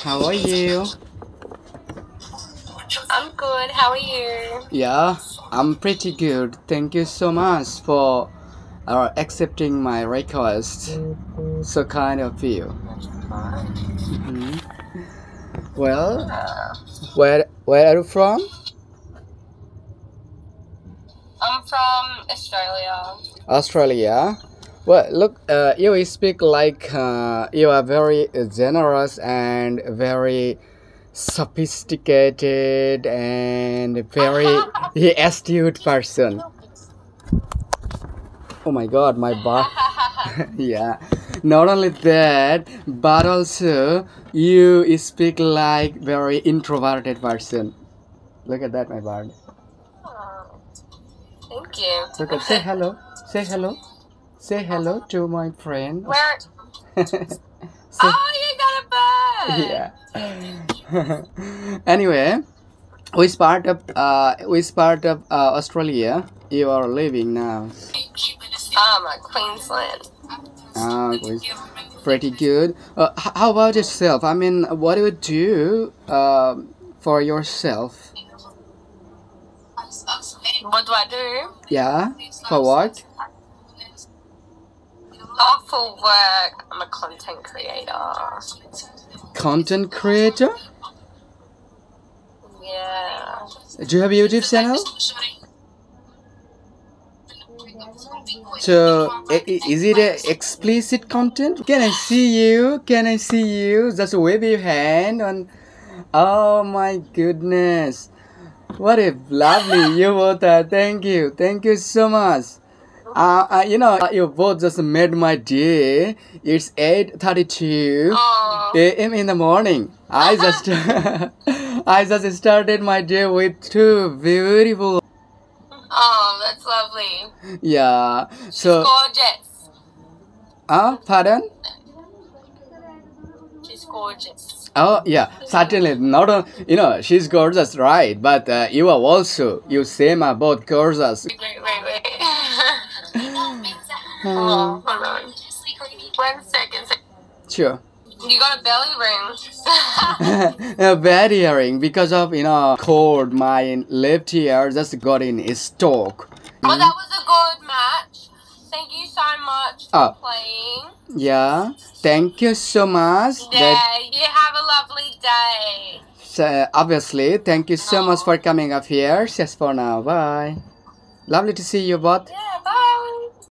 How are you? I'm good. How are you? Yeah, I'm pretty good. Thank you so much for accepting my request. So kind of you. Mhm. Well, where are you from? I'm from Australia. Australia. Well, look, you speak like you are very generous and very sophisticated and very astute person. Oh my god, my bar. Yeah. Not only that, but also you speak like very introverted person. Look at that, my bird. Oh, thank you. Look at, say hello. Say hello. Say hello to my friend. Where? Say, Oh, you got a bird. yeah. Anyway, which part of Australia you are living now? Queensland. It's pretty good. How about yourself? I mean, what do you do for yourself? What do I do? Yeah, for what? Oh, for work. I'm a content creator. Content creator? Yeah. Do you have a YouTube channel? So, is it a explicit content? Can I see you? Can I see you? Just wave your hand on. Oh my goodness. What a lovely you both are. Thank you. Thank you so much. You both just made my day. It's 8:32 Oh. a.m. in the morning. I just I just started my day with two beautiful. Oh, that's lovely. Yeah. She's So, gorgeous. pardon? She's gorgeous. Oh yeah, certainly. Not she's gorgeous, right? But you are also. You same are both gorgeous. Wait. Oh, hold on. 1 second. Sure. You got a belly ring. A bad hearing because of cold. My left ear just got in a stroke. Well, that was a good match. Thank you so much for playing. Yeah. Thank you so much. Yeah, you have a lovely day. So, obviously, thank you so much for coming up here. Just for now. Bye. Lovely to see you both. Yeah, bye.